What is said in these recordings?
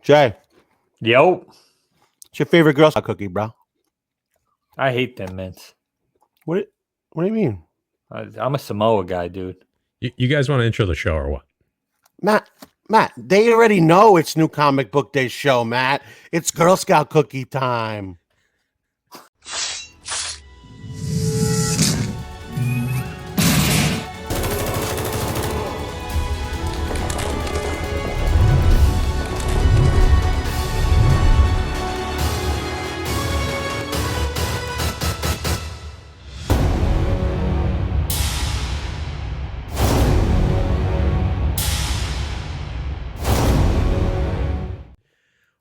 Jay, Yo, what's your favorite Girl Scout cookie, bro? I hate them mints. What do you mean? I'm a Samoa guy, dude. You guys want to intro the show or what? Matt, they already know it's New Comic Book Day show, Matt. It's Girl Scout cookie time.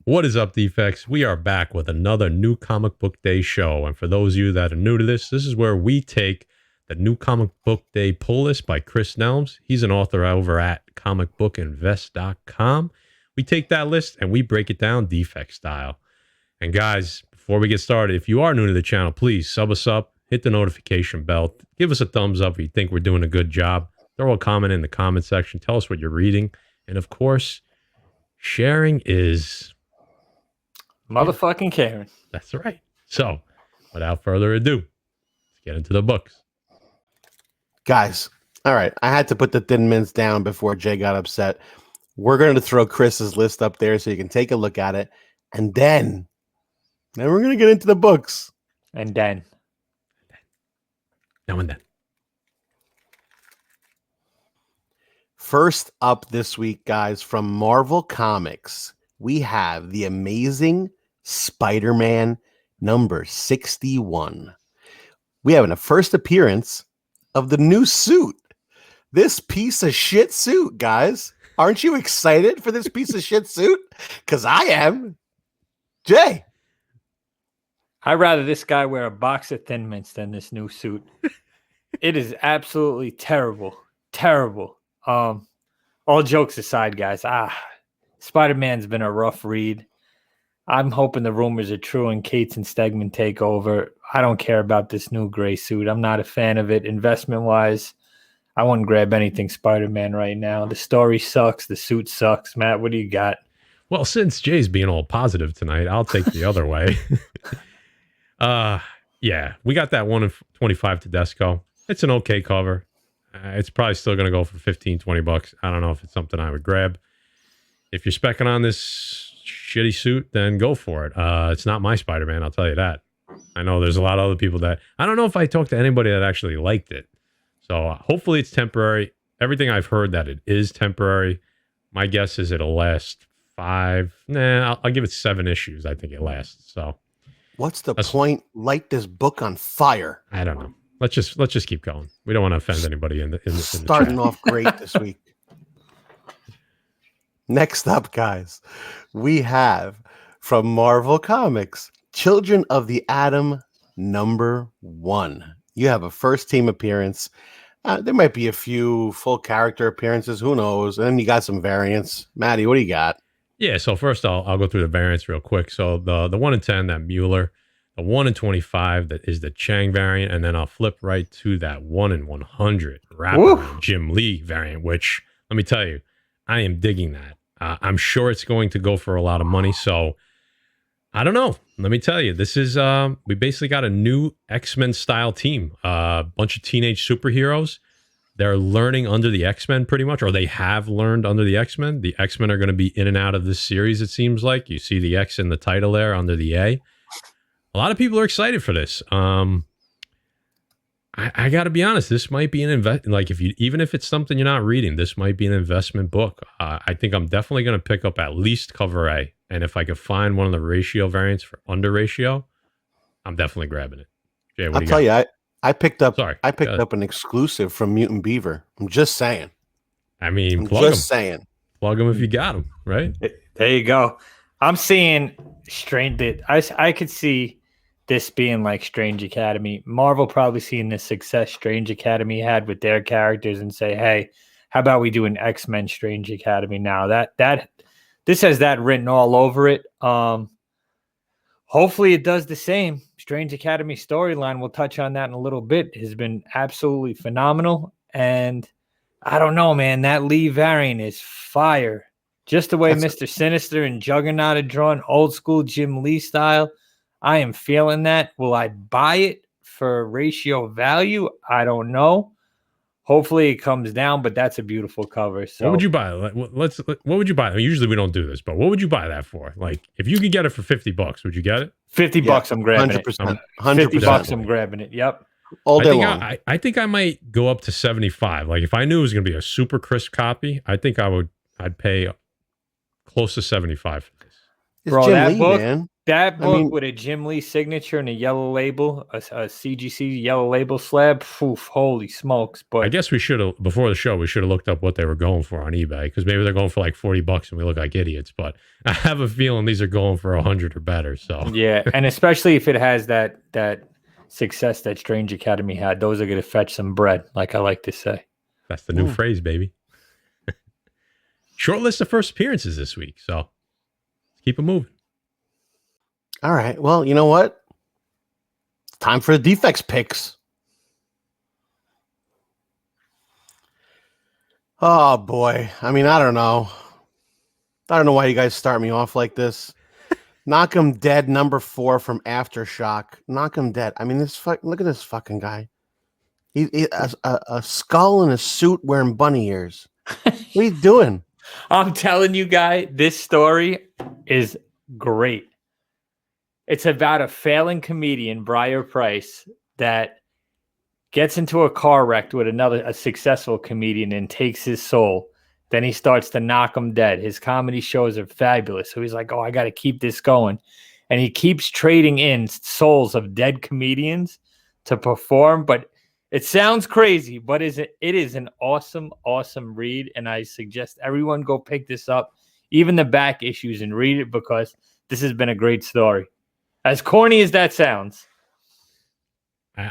What is up, Defects? We are back with another New Comic Book Day show. And for those of you that are new to this is where we take the New Comic Book Day Pull List by Chris Nelms. He's an author over at comicbookinvest.com. We take that list and we break it down defect style. And guys, before we get started, if you are new to the channel, please sub us up, hit the notification bell, give us a thumbs up if you think we're doing a good job. Throw a comment in the comment section. Tell us what you're reading. And of course, sharing is... motherfucking Karen. That's right. So, without further ado, let's get into the books. Guys, all right. I had to put the Thin Mints down before Jay got upset. We're going to throw Chris's list up there so you can take a look at it. And then we're going to get into the books. And then. Now and then. First up this week, guys, from Marvel Comics, we have The Amazing Spider-Man number 61. We have a first appearance of the new suit. This piece of shit suit, guys. Aren't you excited for this piece of shit suit? Because I am. Jay. I'd rather this guy wear a box of Thin Mints than this new suit. It is absolutely terrible. Terrible. All jokes aside, guys. Spider-Man's been a rough read. I'm hoping the rumors are true and Cates and Stegman take over. I don't care about this new gray suit. I'm not a fan of it. Investment-wise, I wouldn't grab anything Spider-Man right now. The story sucks. The suit sucks. Matt, what do you got? Well, since Jay's being all positive tonight, I'll take the other way. Yeah, we got that 1 of 25 Tedesco. It's an okay cover. It's probably still going to go for $15-20. I don't know if it's something I would grab. If you're specking on this shitty suit, then go for it. It's not my Spider-Man, I'll tell you that. I know there's a lot of other people that... I don't know if I talked to anybody that actually liked it. So hopefully it's temporary. Everything I've heard that it is temporary. My guess is it'll last 5... I'll give it 7 issues. I think it lasts. So what's the point? Light this book on fire. I don't know. Let's just keep going. We don't want to offend anybody in the Starting chat. off great this week. Next up, guys, we have from Marvel Comics, Children of the Atom number 1. You have a first team appearance. There might be a few full character appearances. Who knows? And then you got some variants. Maddie, what do you got? Yeah, so first I'll go through the variants real quick. So the 1 in 10, that Mueller. The 1 in 25, that is the Chang variant. And then I'll flip right to that 1 in 100 rapper Jim Lee variant, which, let me tell you, I am digging that. I'm sure it's going to go for a lot of money. So I don't know. Let me tell you, this is, we basically got a new X-Men style team, a bunch of teenage superheroes. They're learning under the X-Men pretty much, or they have learned under the X-Men. The X-Men are going to be in and out of this series, it seems like. You see the X in the title there under the A. A lot of people are excited for this. I got to be honest. This might be an even if it's something you're not reading, this might be an investment book. I think I'm definitely going to pick up at least cover A, and if I could find one of the ratio variants for under ratio, I'm definitely grabbing it. Jay, I'll tell you, I picked up. Sorry, I picked up an exclusive from Mutant Beaver. I'm just saying. I mean, plug them. Plug them if you got them, right? There you go. I'm seeing Strange. I could see this being like Strange Academy. Marvel probably seeing the success Strange Academy had with their characters and say, hey, how about we do an X-Men Strange Academy now? This has that written all over it. Hopefully it does the same. Strange Academy storyline, we'll touch on that in a little bit, has been absolutely phenomenal. And I don't know, man, that Lee variant is fire. Just the way Mr. Sinister and Juggernaut are drawn, old school Jim Lee style. I am feeling that. Will I buy it for ratio value? I don't know. Hopefully it comes down, but that's a beautiful cover. So what would you buy? What would you buy? I mean, usually we don't do this, but what would you buy that for? Like, if you could get it for $50, would you get it? $50, I'm grabbing 100%, it. 100%. $50, I'm grabbing it. Yep. All day long. I think I might go up to 75. Like, if I knew it was going to be a super crisp copy, I think I'd pay close to 75 for this. It's Bro, Jim that Lee, book, man. That book with a Jim Lee signature and a yellow label, a CGC yellow label slab. Oof, holy smokes! But I guess we should have, before the show, we should have looked up what they were going for on eBay, because maybe they're going for like $40 and we look like idiots. But I have a feeling these are going for 100 or better. So yeah, and especially if it has that success that Strange Academy had, those are going to fetch some bread, like I like to say. That's the new phrase, baby. Short list of first appearances this week, so let's keep it moving. All right. Well, you know what? It's time for the defects picks. Oh boy. I mean, I don't know. I don't know why you guys start me off like this. Knock 'em dead, number 4 from Aftershock. Knock 'em dead. I mean, look at this fucking guy. He a skull in a suit wearing bunny ears. What are you doing? I'm telling you, guy, this story is great. It's about a failing comedian, Briar Price, that gets into a car wreck with a successful comedian and takes his soul. Then he starts to knock him dead. His comedy shows are fabulous. So he's like, oh, I got to keep this going. And he keeps trading in souls of dead comedians to perform. But it sounds crazy, but it is an awesome, awesome read. And I suggest everyone go pick this up, even the back issues, and read it, because this has been a great story. As corny as that sounds.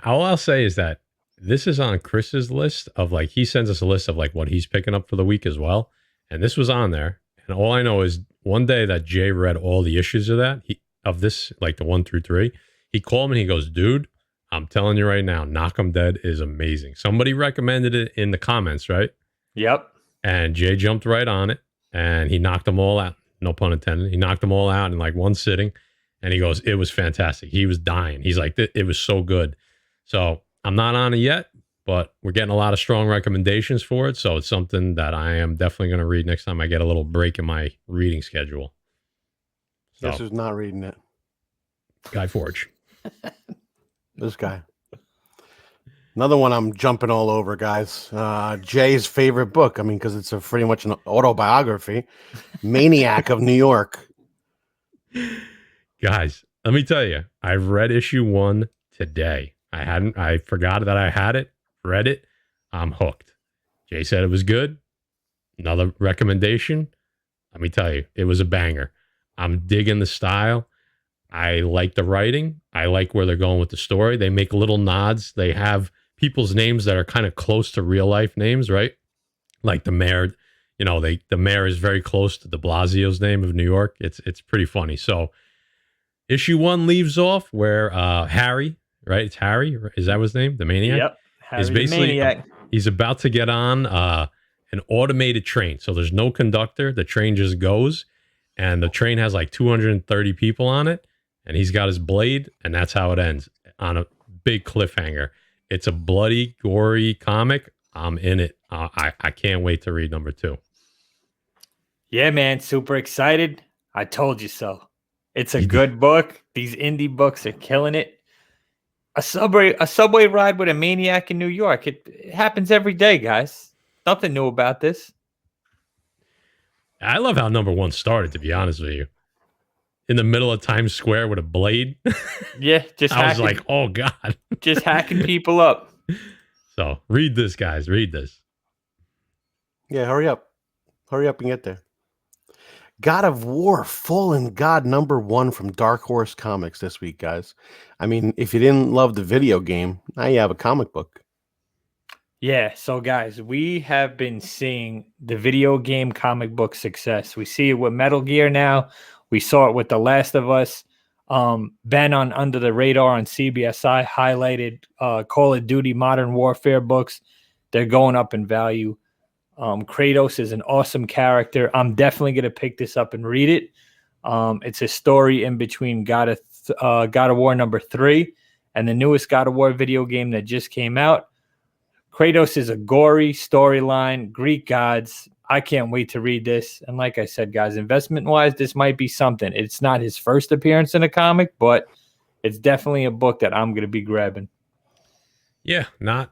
All I'll say is that this is on Chris's list of, like, he sends us a list of like what he's picking up for the week as well. And this was on there. And all I know is one day that Jay read all the issues of that, of this, like the 1 through 3, he called me and he goes, dude, I'm telling you right now, Knock 'em Dead is amazing. Somebody recommended it in the comments, right? Yep. And Jay jumped right on it and he knocked them all out. No pun intended. He knocked them all out in like one sitting. And he goes, it was fantastic. He was dying. He's like, it was so good. So I'm not on it yet, but we're getting a lot of strong recommendations for it. So it's something that I am definitely going to read next time I get a little break in my reading schedule. So, Guess who's not reading it? Guy Forge. This guy. Another one I'm jumping all over, guys. Jay's favorite book. I mean, because it's pretty much an autobiography. Maniac of New York. Guys, let me tell you, I've read issue 1 today. I forgot that I had it, read it. I'm hooked. Jay said it was good. Another recommendation. Let me tell you, it was a banger. I'm digging the style. I like the writing. I like where they're going with the story. They make little nods. They have people's names that are kind of close to real life names, right? Like the mayor, the mayor is very close to de Blasio's name of New York. It's pretty funny. So issue 1 leaves off where Harry, right? It's Harry. Is that his name? The maniac? Yep. Harry is basically the maniac. He's about to get on an automated train. So there's no conductor. The train just goes, and the train has like 230 people on it, and he's got his blade, and that's how it ends, on a big cliffhanger. It's a bloody, gory comic. I'm in it. I can't wait to read number 2. Yeah, man. Super excited. I told you so. It's a good book. These indie books are killing it. A subway ride with a maniac in New York. It happens every day, guys. Nothing new about this. I love how number 1 started, to be honest with you. In the middle of Times Square with a blade. Yeah, just I was like, oh, God. Just hacking people up. So read this, guys. Read this. Yeah, hurry up. Hurry up and get there. God of War, Fallen God, number 1 from Dark Horse Comics this week, guys. I mean, if you didn't love the video game, now you have a comic book. Yeah, so guys, we have been seeing the video game comic book success. We see it with Metal Gear now. We saw it with The Last of Us. Ben on Under the Radar on CBSI highlighted Call of Duty Modern Warfare books. They're going up in value. Kratos is an awesome character. I'm definitely going to pick this up and read it. It's a story in between God of War number 3 and the newest God of War video game that just came out. Kratos is a gory storyline, Greek gods. I can't wait to read this. And like I said, guys, investment-wise, this might be something. It's not his first appearance in a comic, but it's definitely a book that I'm going to be grabbing. Yeah, not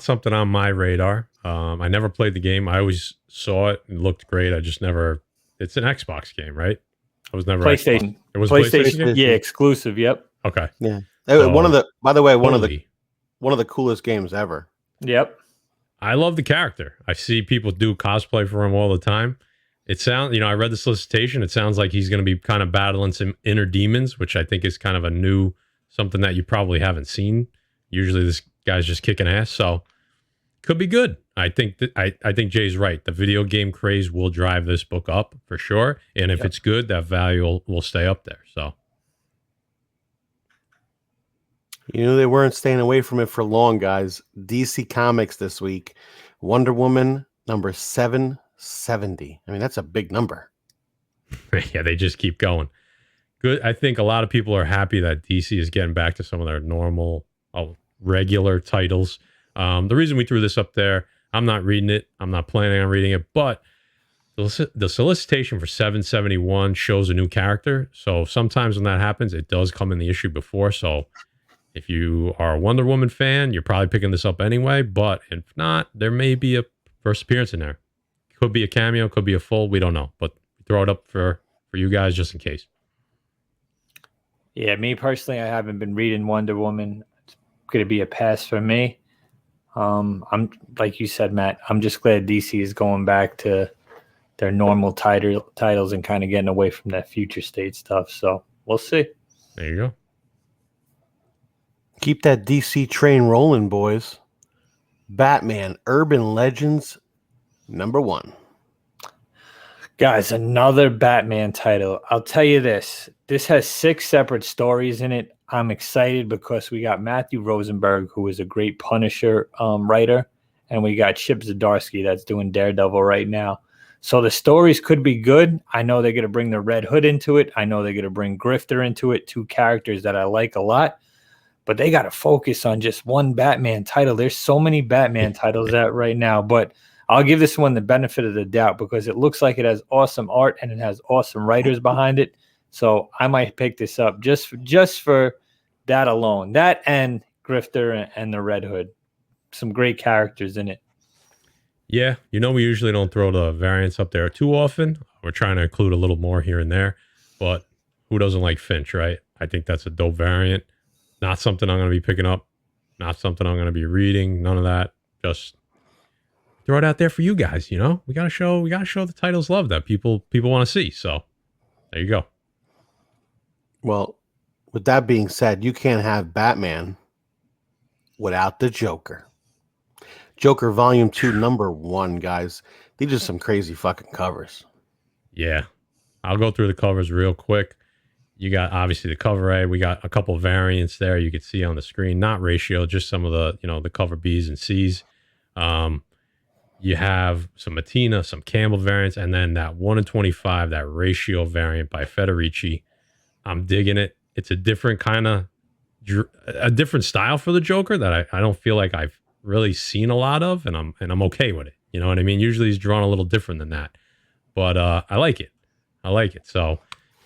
something on my radar. I never played the game. I always saw it and looked great. I just never. It's an Xbox game, right? I was never PlayStation. Xbox. It was PlayStation. PlayStation. Yeah, exclusive. Yep. Okay. Yeah. So, By the way, one totally. of the coolest games ever. Yep. I love the character. I see people do cosplay for him all the time. It sounds, I read the solicitation. It sounds like he's going to be kind of battling some inner demons, which I think is kind of a new something that you probably haven't seen. Usually this guy's just kicking ass, so could be good. I think I think Jay's right. The video game craze will drive this book up for sure, and if it's good, that value will stay up there. So, They weren't staying away from it for long, guys. DC Comics this week, Wonder Woman number 770. I mean, that's a big number. yeah, they just keep going. Good. I think a lot of people are happy that DC is getting back to some of their normal, regular titles. The reason we threw this up there, I'm not reading it. I'm not planning on reading it, but the solicitation for 771 shows a new character. So sometimes when that happens, it does come in the issue before. So if you are a Wonder Woman fan, you're probably picking this up anyway. But if not, there may be a first appearance in there. Could be a cameo, could be a full. We don't know. But throw it up for you guys just in case. Yeah, me personally, I haven't been reading Wonder Woman. It's going to be a pass for me. I'm like you said, Matt, I'm just glad DC is going back to their normal titles and kind of getting away from that future state stuff. So we'll see. There you go. Keep that DC train rolling, boys. Batman Urban Legends number 1. Guys, another Batman title. I'll tell you this. This has 6 separate stories in it. I'm excited because we got Matthew Rosenberg, who is a great Punisher writer, and we got Chip Zdarsky that's doing Daredevil right now. So the stories could be good. I know they're going to bring the Red Hood into it. I know they're going to bring Grifter into it, 2 characters that I like a lot. But they got to focus on just one Batman title. There's so many Batman titles out right now, but I'll give this one the benefit of the doubt because it looks like it has awesome art and it has awesome writers behind it. So I might pick this up just for that alone. That and Grifter and the Red Hood. Some great characters in it. Yeah, we usually don't throw the variants up there too often. We're trying to include a little more here and there. But who doesn't like Finch, right? I think that's a dope variant. Not something I'm going to be picking up. Not something I'm going to be reading. None of that. Just throw it out there for you guys. We got to show the titles love that people want to see. So there you go. Well, with that being said, you can't have Batman without the Joker. Joker Volume 2, number 1, guys. These are some crazy fucking covers. Yeah. I'll go through the covers real quick. You got obviously the cover A. We got a couple variants there you can see on the screen. Not ratio, just some of the, the cover B's and C's. You have some Matina, some Campbell variants, and then that 1 in 25, that ratio variant by Federici. I'm digging it. It's a different a different style for the Joker that I don't feel like I've really seen a lot of, and I'm okay with it. You know what I mean? Usually he's drawn a little different than that, but I like it. So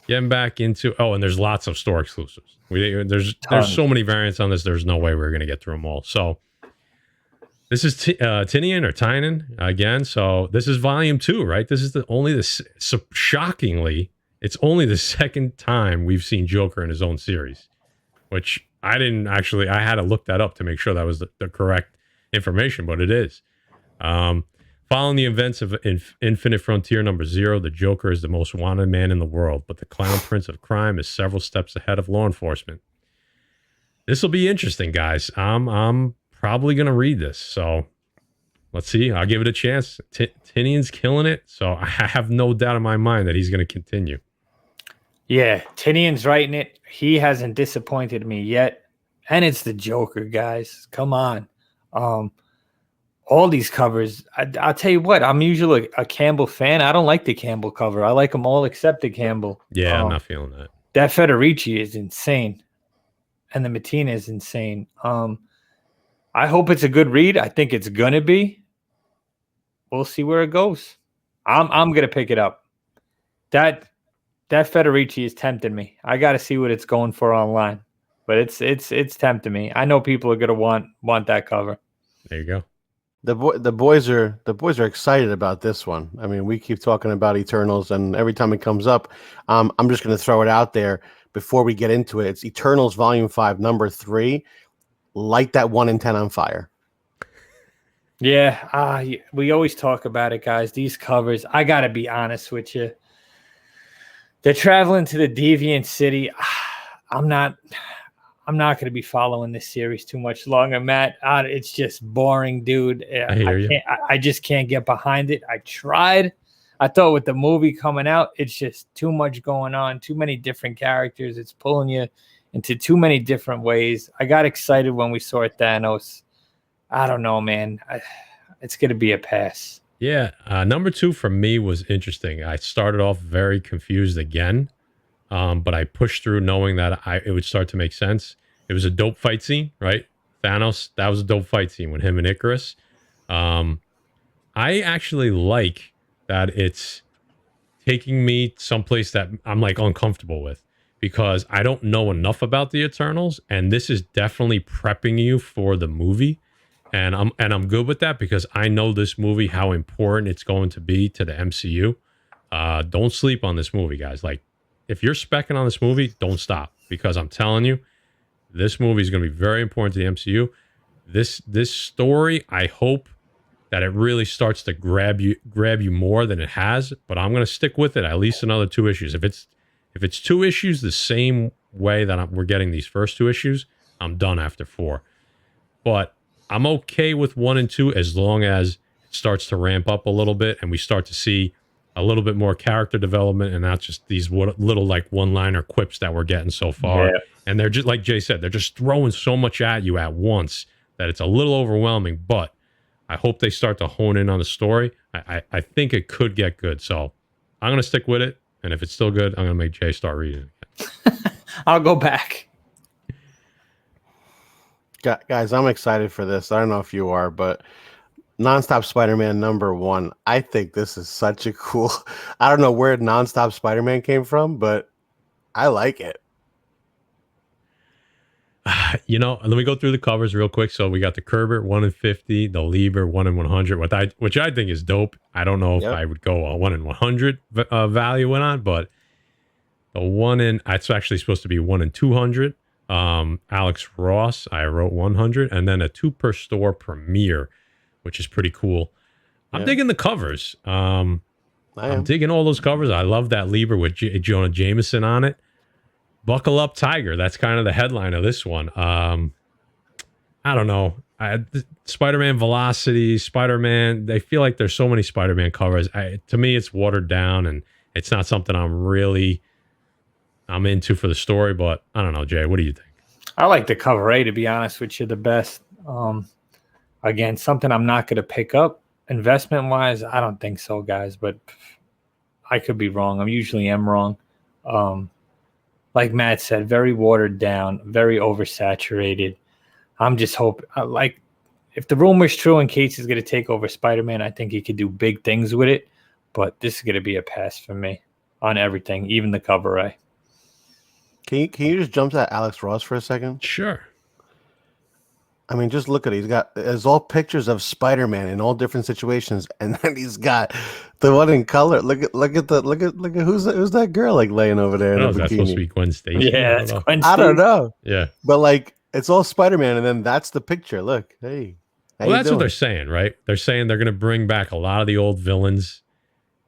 getting back into and there's lots of store exclusives. There's so many variants on this. There's no way we're gonna get through them all. So this is Tinian or Tynan again. So this is volume 2, right? This is shockingly, it's only the second time we've seen Joker in his own series, which I had to look that up to make sure that was the correct information, but it is. Following the events of Infinite Frontier number 0, the Joker is the most wanted man in the world, but the clown prince of crime is several steps ahead of law enforcement. This will be interesting, guys. I'm probably going to read this, so let's see. I'll give it a chance. Tinian's killing it, so I have no doubt in my mind that he's going to continue. Yeah, Tinian's writing it. He hasn't disappointed me yet, and it's the Joker, guys. Come on. all these covers. I'll tell you what, I'm usually a Campbell fan. I don't like the Campbell cover. I like them all except the Campbell. Yeah, I'm not feeling that. That Federici is insane, and the Mattina is insane. I hope it's a good read. I think it's gonna be. We'll see where it goes. I'm gonna pick it up. That Federici is tempting me. I got to see what it's going for online, but it's tempting me. I know people are gonna want that cover. There you go. The boys are excited about this one. I mean, we keep talking about Eternals, and every time it comes up, I'm just going to throw it out there before we get into it. It's Eternals Volume 5, number 3. Light that 1 in 10 on fire. Yeah, we always talk about it, guys. These covers, I got to be honest with you. They're traveling to the Deviant City. I'm not going to be following this series too much longer, Matt. It's just boring, dude. I hear you. I just can't get behind it. I tried. I thought with the movie coming out, it's just too much going on, too many different characters. It's pulling you into too many different ways. I got excited when we saw Thanos. I don't know, man. It's going to be a pass. Yeah, number 2 for me was interesting. I started off very confused again, but I pushed through knowing that it would start to make sense. It was a dope fight scene, right? Thanos, that was a dope fight scene with him and Icarus. I actually like that it's taking me someplace that I'm like uncomfortable with because I don't know enough about the Eternals, and this is definitely prepping you for the movie. And I'm good with that because I know this movie, how important it's going to be to the MCU. Don't sleep on this movie, guys. Like, if you're specking on this movie, don't stop because I'm telling you, this movie is going to be very important to the MCU. This story, I hope that it really starts to grab you more than it has. But I'm going to stick with it at least another 2 issues. If it's 2 issues the same way that we're getting these first 2 issues, I'm done after 4. But I'm okay with 1 and 2 as long as it starts to ramp up a little bit and we start to see a little bit more character development and not just these little like one-liner quips that we're getting so far. Yeah. And they're just, like Jay said, they're just throwing so much at you at once that it's a little overwhelming, but I hope they start to hone in on the story. I think it could get good. So I'm going to stick with it. And if it's still good, I'm going to make Jay start reading it. I'll go back. Guys, I'm excited for this. I don't know if you are, but NonStop SpiderMan number 1. I think this is such a cool. I don't know where NonStop SpiderMan came from, but I like it. Let me go through the covers real quick. So we got the Kerber 1 in 50, the Lieber 1 in 100, which I think is dope. I don't know if I would go a 1 in 100 value on, but the 1 in, it's actually supposed to be 1 in 200. Alex Ross, I wrote 100, and then a 2 per store premiere, which is pretty cool. I'm digging the covers. I'm digging all those covers. I love that Lieber with Jonah Jameson on it. Buckle up, Tiger. That's kind of the headline of this one. I don't know. Spider-Man Velocity, Spider-Man. They feel like there's so many Spider-Man covers. To me, it's watered down, and it's not something I'm into for the story, but I don't know, Jay, what do you think? I like the cover A, to be honest with you, the best. Again, something I'm not going to pick up investment-wise. I don't think so, guys, but I could be wrong. I usually am wrong. Like Matt said, very watered down, very oversaturated. I'm just hoping, if the rumor's true and Casey's going to take over Spider-Man, I think he could do big things with it, but this is going to be a pass for me on everything, even the cover A. Can you just jump to that Alex Ross for a second? Sure. I mean, just look at it. It's all pictures of Spider-Man in all different situations, and then he's got the one in color. Look at who's that girl like laying over there in a bikini? That's supposed to be Gwen Stacy. Yeah, that's Gwen Stacy. I don't know. Yeah, but like it's all Spider-Man, and then that's the picture. Look, hey. Well, that's what they're saying, right? They're saying they're going to bring back a lot of the old villains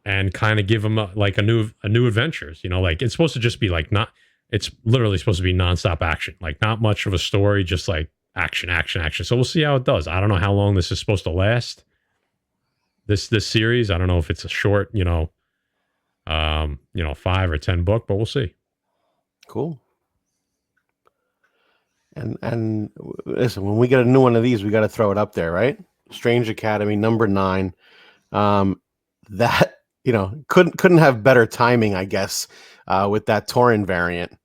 and kind of give them a new adventures. Like it's supposed to just be like not. It's literally supposed to be nonstop action, like not much of a story, just like action. So we'll see how it does. I don't know how long this is supposed to last. This series, I don't know if it's a short, 5 or 10 book, but we'll see. Cool. And listen, when we get a new one of these, we got to throw it up there, right? Strange Academy, number 9. That couldn't have better timing, I guess, with that Tauren variant,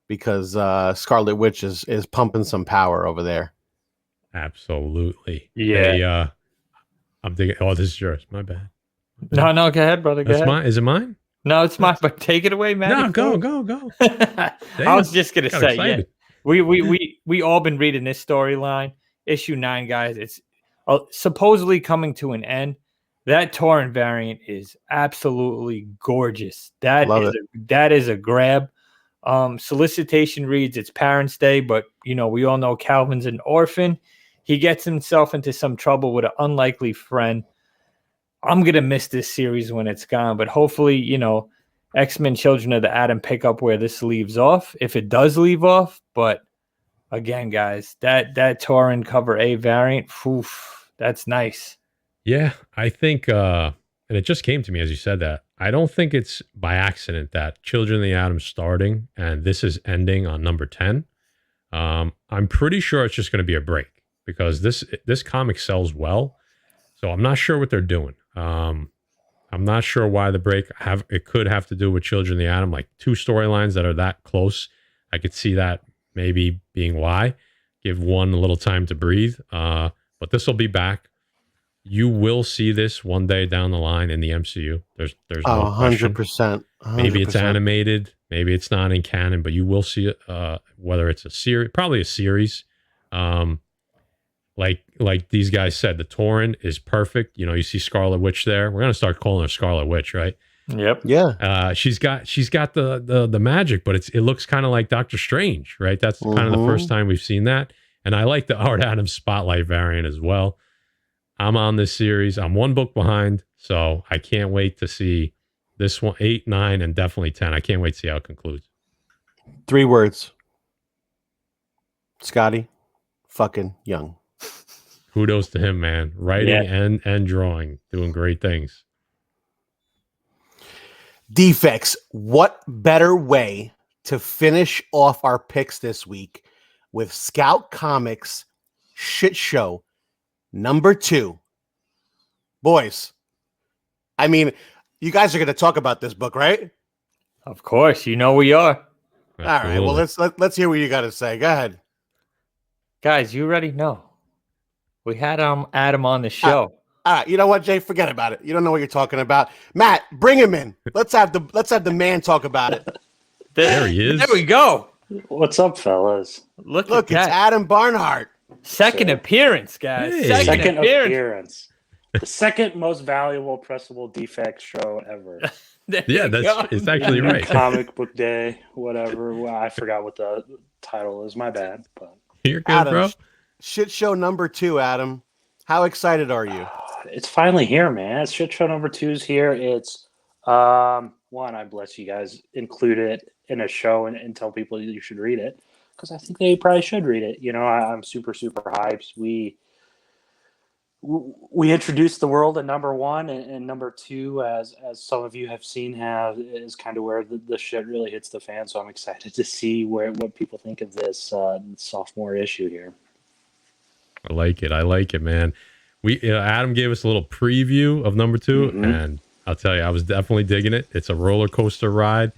because Scarlet Witch is pumping some power over there. Absolutely. Yeah. Hey, I'm thinking. Oh, this is yours. My bad. No, go ahead, brother. Go That's ahead. mine. Is it mine? No, it's mine. But take it away, man. No, go. I was just gonna Got say, excited. yeah. We all been reading this storyline. Issue 9, guys. It's supposedly coming to an end. That Tauren variant is absolutely gorgeous. That is a grab. Solicitation reads it's Parents' Day, but we all know Calvin's an orphan. He gets himself into some trouble with an unlikely friend. I'm gonna miss this series when it's gone, but hopefully, X-Men Children of the Atom pick up where this leaves off, if it does leave off. But again, guys, that Tauren cover A variant, that's nice. Yeah, I think, and it just came to me as you said that. I don't think it's by accident that Children of the Atom starting and this is ending on number 10. I'm pretty sure it's just going to be a break because this comic sells well. So I'm not sure what they're doing. I'm not sure why the break. It could have to do with Children of the Atom, like 2 storylines that are that close. I could see that maybe being why. Give one a little time to breathe. But this will be back. You will see this one day down the line in the MCU. There's no 100%. Maybe it's animated, maybe it's not in canon, but you will see it. Whether it's a series, probably a series. Like these guys said, the Tauren is perfect. You see Scarlet Witch there. We're gonna start calling her Scarlet Witch, right? Yep. Yeah. She's got the magic, but it looks kind of like Doctor Strange, right? That's kind of the first time we've seen that. And I like the Art Adams Spotlight variant as well. I'm on this series. I'm 1 book behind, so I can't wait to see this one, 8, 9, and definitely 10. I can't wait to see how it concludes. 3 words. Scotty, fucking young. Kudos to him, man. Writing and drawing, doing great things. Defects. What better way to finish off our picks this week with Scout Comics Shit Show number 2. Boys, I mean, you guys are going to talk about this book, right? Of course, we are. Absolutely. All right, well, let's hear what you got to say. Go ahead. Guys, you already know. We had Adam on the show. All right, you know what, Jay? Forget about it. You don't know what you're talking about. Matt, bring him in. Let's have the man talk about it. There he is. There we go. What's up, fellas? Look, it's Adam Barnhart. Second appearance, guys. Hey. Second appearance. The second most valuable pressable defect show ever. It's actually right. Comic book day, whatever. Well, I forgot what the title is. My bad. But You're good, Adam, bro. Shit Show number 2, Adam. How excited are you? It's finally here, man. Shit Show number 2 is here. It's one, I bless you guys, include it in a show and tell people you should read it, because I think they probably should read it. I'm super, super hyped. We introduced the world at number 1, and number 2, as some of you have seen, is kind of where the shit really hits the fan. So I'm excited to see what people think of this sophomore issue here. I like it, man. Adam gave us a little preview of number 2, and I'll tell you, I was definitely digging it. It's a roller coaster ride,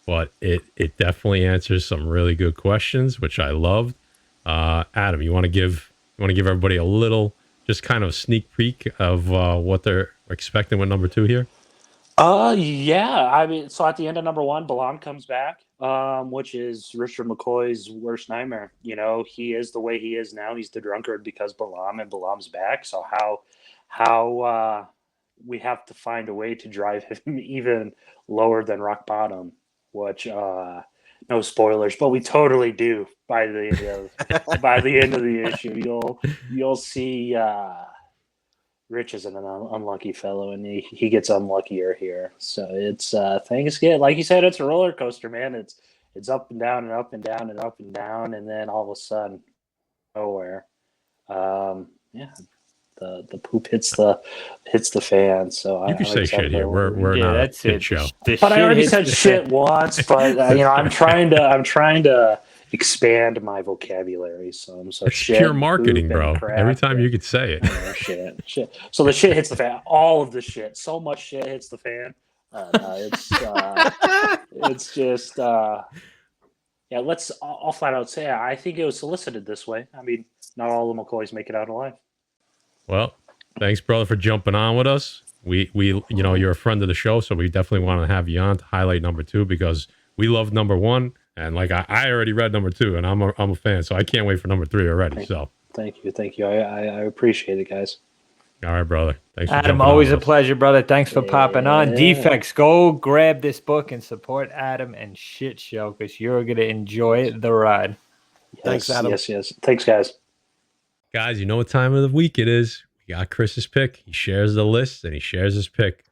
but it definitely answers some really good questions, which I loved. Adam, you want to give everybody a little, just kind of a sneak peek of what they're expecting with number 2 here? Yeah. I mean, so at the end of number 1, Balam comes back, which is Richard McCoy's worst nightmare. He is the way he is now. He's the drunkard because Balam's back. So how we have to find a way to drive him even lower than rock bottom, which no spoilers, but we totally do by the end of the issue. You'll see Rich is an unlucky fellow, and he gets unluckier here. So it's things get, like you said, it's a roller coaster, man. It's up and down and up and down and up and down, and then all of a sudden, nowhere. The poop hits the fan. So you can say shit here. We're not that's a it. show. But I already said shit once. But I'm trying to expand my vocabulary some. So It's shit, pure marketing, poop, bro. and crap, Every time you could say it. oh, shit. So the shit hits the fan. All of the shit. So much shit hits the fan. It's just yeah. I'll flat out say I think it was solicited this way. I mean, not all the McCoys make it out alive. Well, thanks, brother, for jumping on with us. We you're a friend of the show, so we definitely want to have you on to highlight number 2 because we love number 1, and like I already read number 2, and I'm a fan, so I can't wait for number 3 already. Thank you. I appreciate it, guys. All right, brother. Thanks, for Adam. jumping on Always a with us. pleasure, brother. Thanks for popping on. Defects, go grab this book and support Adam and Shit Show because you're gonna enjoy the ride. Yes, Thanks, Adam. Yes. Thanks, guys. Guys, you know what time of the week it is. We got Chris's pick. He shares the list and he shares his pick.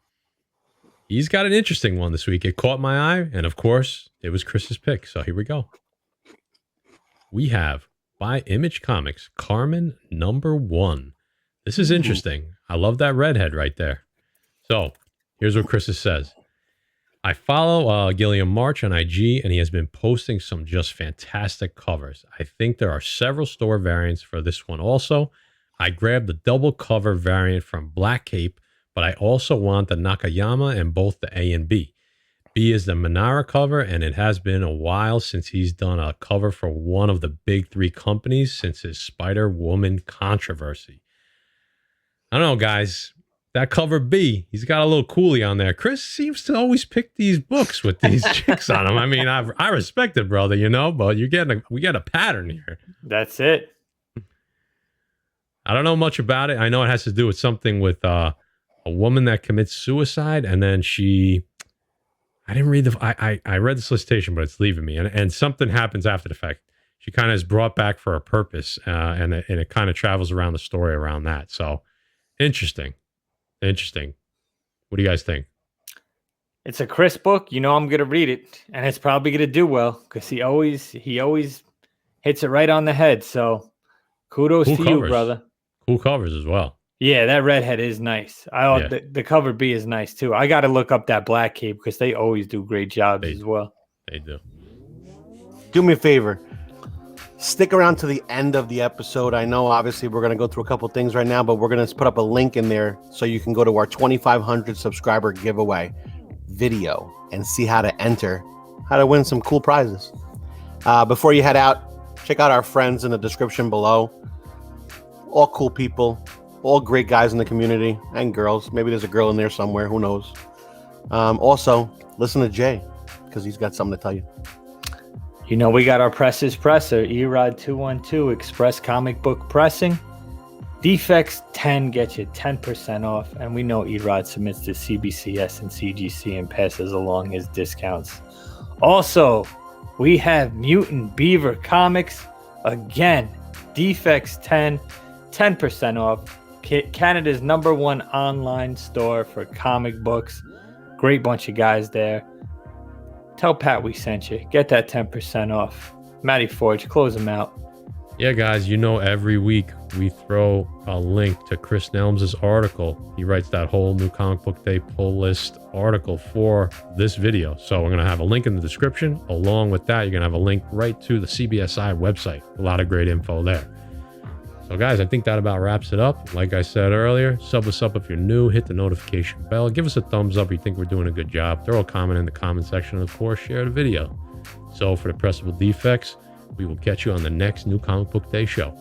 He's got an interesting one this week. It caught my eye, and of course, it was Chris's pick. So here we go. We have by Image Comics, Carmen number 1. This is interesting. I love that redhead right there. So here's what Chris says. I follow Gilliam March on IG, and he has been posting some just fantastic covers. I think there are several store variants for this one also. I grabbed the double cover variant from Black Cape, but I also want the Nakayama and both the A and B. B is the Manara cover, and it has been a while since he's done a cover for one of the big 3 companies since his Spider-Woman controversy. I don't know, guys. That cover B, he's got a little coolie on there. Chris seems to always pick these books with these chicks on them. I mean, I respect it, brother, but we get a pattern here. That's it. I don't know much about it. I know it has to do with something with a woman that commits suicide, and then I didn't read I read the solicitation, but it's leaving me, and something happens after the fact. She kind of is brought back for a purpose, and it kind of travels around the story around that. So interesting. What do you guys think? It's a Chris book. You know I'm gonna read it, and it's probably gonna do well because he always hits it right on the head. So kudos Cool to covers. you, brother. Cool covers as well. Yeah, that redhead is nice. The cover B is nice too. I got to look up that Black Cape because they always do great jobs as well. They do. Do me a favor. Stick around to the end of the episode. I know, obviously, we're going to go through a couple things right now, but we're going to put up a link in there so you can go to our 2,500 subscriber giveaway video and see how to win some cool prizes. Before you head out, check out our friends in the description below. All cool people, all great guys in the community and girls. Maybe there's a girl in there somewhere. Who knows? Also, listen to Jay because he's got something to tell you. You know, we got our Presses Presser, Erod 212 Express Comic Book Pressing. Defects 10 get you 10% off. And we know Erod submits to CBCS and CGC and passes along his discounts. Also, we have Mutant Beaver Comics. Again, Defects 10, 10% off. Canada's #1 online store for comic books. Great bunch of guys there. Tell Pat we sent you. Get that 10% off. Matty Forge, close them out. Yeah, guys, every week we throw a link to Chris Nelms' article. He writes that whole new Comic Book Day Pull List article for this video. So we're going to have a link in the description. Along with that, you're going to have a link right to the CBSI website. A lot of great info there. So, guys, I think that about wraps it up. Like I said earlier, sub us up if you're new. Hit the notification bell. Give us a thumbs up if you think we're doing a good job. Throw a comment in the comment section. And, of course, share the video. So, for the Pressable Defects, we will catch you on the next new Comic Book Day show.